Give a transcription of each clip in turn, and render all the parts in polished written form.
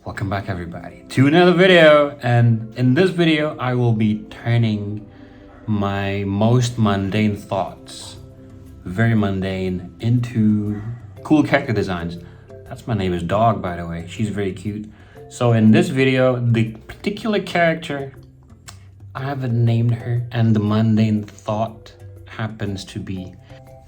Welcome back everybody to another video, and in this video I will be turning my most mundane thoughts, very mundane, into cool character designs. That's my neighbor's dog, by the way. She's very cute. So in this video, the particular character, I haven't named her, and the mundane thought happens to be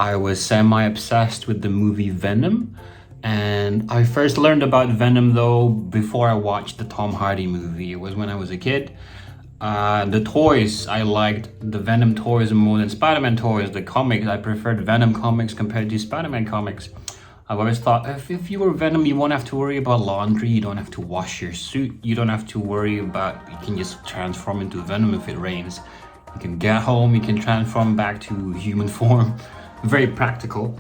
I was semi-obsessed with the movie Venom. And I first learned about Venom though before I watched the Tom Hardy movie. It was when I was a kid. The toys, I liked the Venom toys more than Spider-Man toys. The comics, I preferred Venom comics compared to Spider-Man comics. I've always thought if you were Venom, you won't have to worry about laundry, you don't have to wash your suit, you don't have to worry about, you can just transform into Venom if it rains. You can get home, you can transform back to human form. Very practical.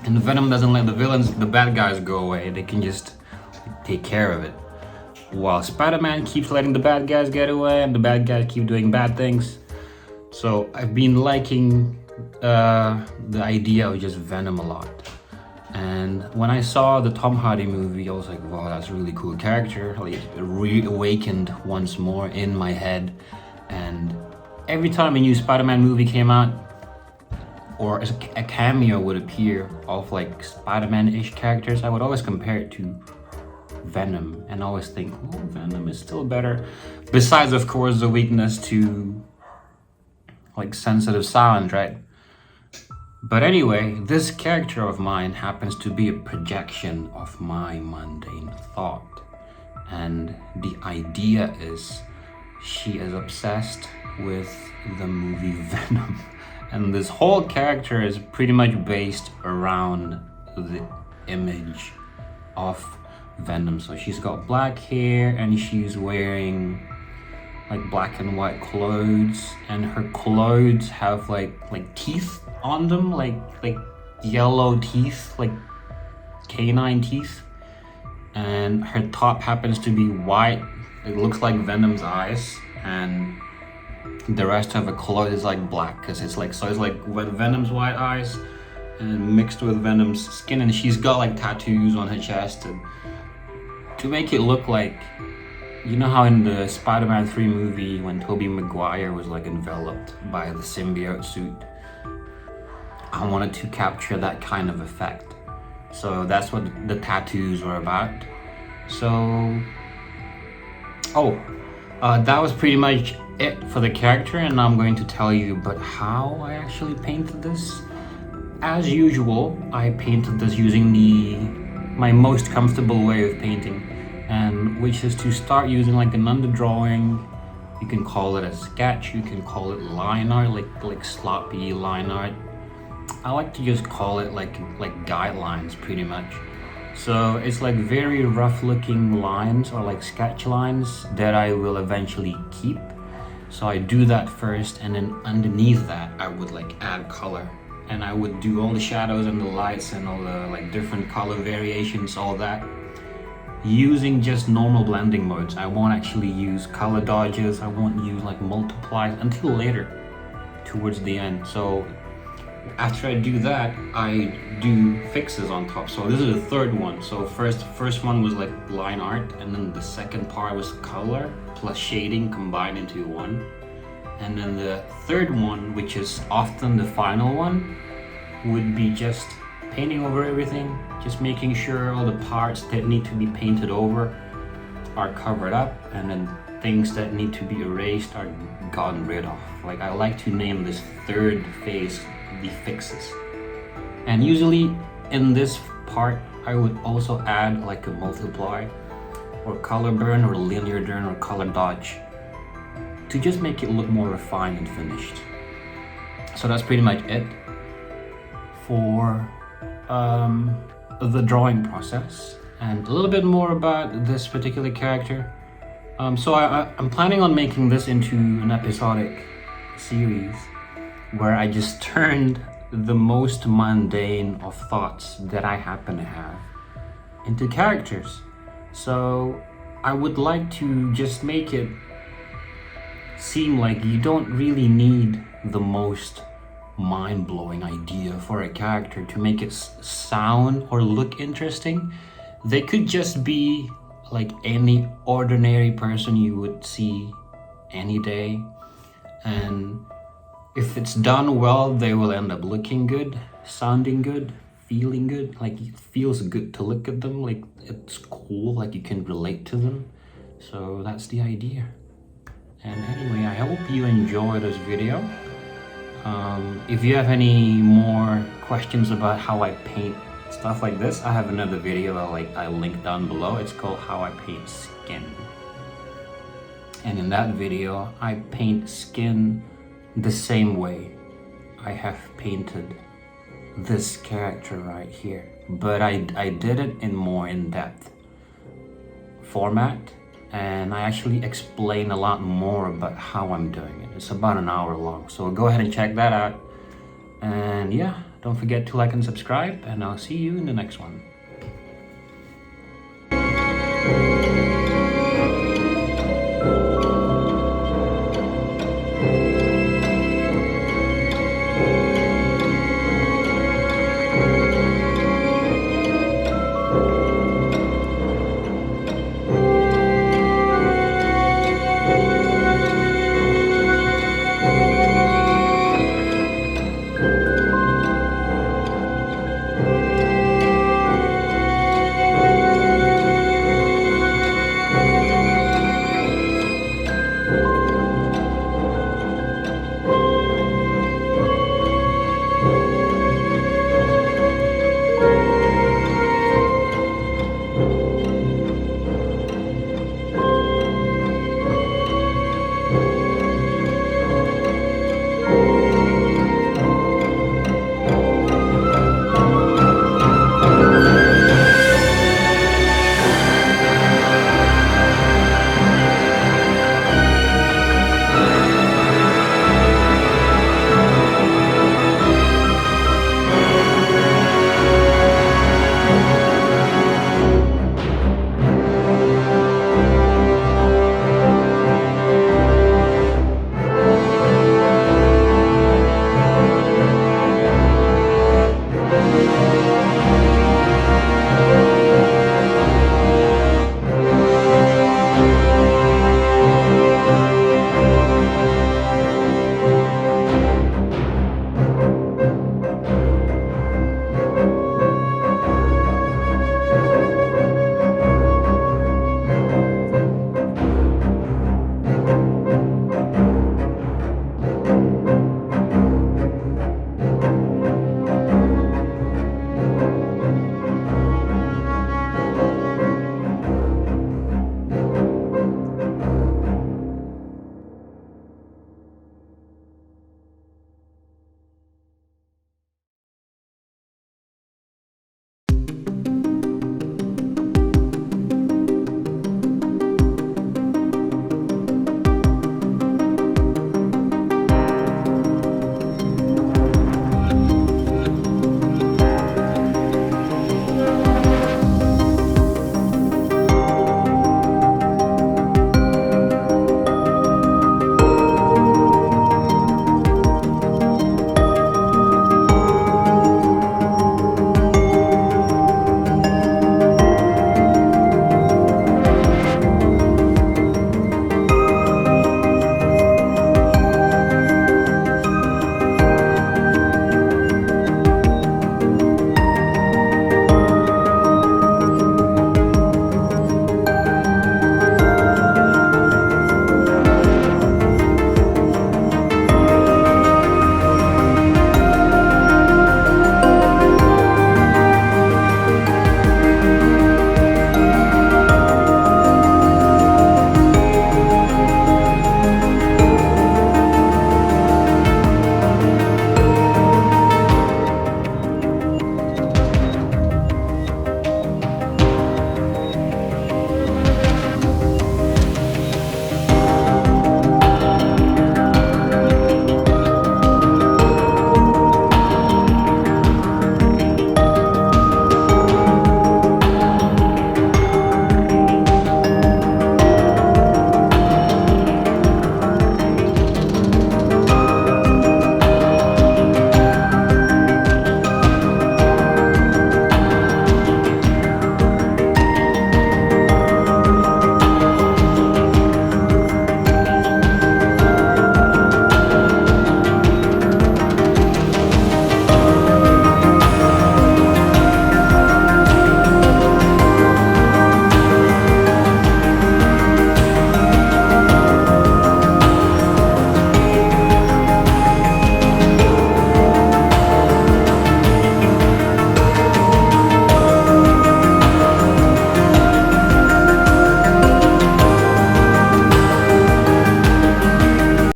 And Venom doesn't let the bad guys go away. They can just take care of it. While Spider-Man keeps letting the bad guys get away and the bad guys keep doing bad things. So I've been liking the idea of just Venom a lot. And when I saw the Tom Hardy movie, I was like, wow, that's a really cool character. Like, it reawakened once more in my head. And every time a new Spider-Man movie came out, or a cameo would appear of like Spider-Man-ish characters, I would always compare it to Venom and always think, oh, Venom is still better. Besides, of course, the weakness to like sensitive sound, right? But anyway, this character of mine happens to be a projection of my mundane thought. And the idea is she is obsessed with the movie Venom. And this whole character is pretty much based around the image of Venom. So she's got black hair and she's wearing like black and white clothes, and her clothes have like teeth on them, like yellow teeth, like canine teeth. And her top happens to be white. It looks like Venom's eyes, and the rest of her clothes is like black, because it's like with Venom's white eyes and mixed with Venom's skin. And she's got like tattoos on her chest to make it look like, you know how in the Spider-Man 3 movie when Tobey Maguire was like enveloped by the symbiote suit. I wanted to capture that kind of effect. So that's what the tattoos were about. So that was pretty much it for the character, and I'm going to tell you about how I actually painted this. As usual, I painted this using my most comfortable way of painting, and which is to start using like an underdrawing. You can call it a sketch, you can call it line art, like sloppy line art. I like to just call it like guidelines pretty much. So it's like very rough looking lines, or like sketch lines that I will eventually keep. So I do that first, and then underneath that I would like add color, and I would do all the shadows and the lights and all the like different color variations, all that, using just normal blending modes. I won't actually use color dodges, I won't use like multiplies until later towards the end. So after I do that, I do fixes on top. So this is the third one. So first one was like line art, and then the second part was color plus shading combined into one. And then the third one, which is often the final one, would be just painting over everything, just making sure all the parts that need to be painted over are covered up, and then things that need to be erased are gotten rid of. Like, I like to name this third phase the fixes. And usually in this part I would also add like a multiply or color burn or linear burn or color dodge to just make it look more refined and finished. So that's pretty much it for the drawing process, and a little bit more about this particular character. So I'm planning on making this into an episodic series where I just turned the most mundane of thoughts that I happen to have into characters. So I would like to just make it seem like you don't really need the most mind-blowing idea for a character to make it sound or look interesting. They could just be like any ordinary person you would see any day. And if it's done well, they will end up looking good, sounding good, feeling good. Like it feels good to look at them, like it's cool, like you can relate to them. So that's the idea. And anyway, I hope you enjoy this video. If you have any more questions about how I paint stuff like this, I have another video I link down below. It's called How I Paint Skin. And in that video, I paint skin the same way I have painted this character right here. But I did it in more in-depth format, and I actually explain a lot more about how I'm doing it. It's about an hour long, so go ahead and check that out. And yeah, don't forget to like and subscribe, and I'll see you in the next one.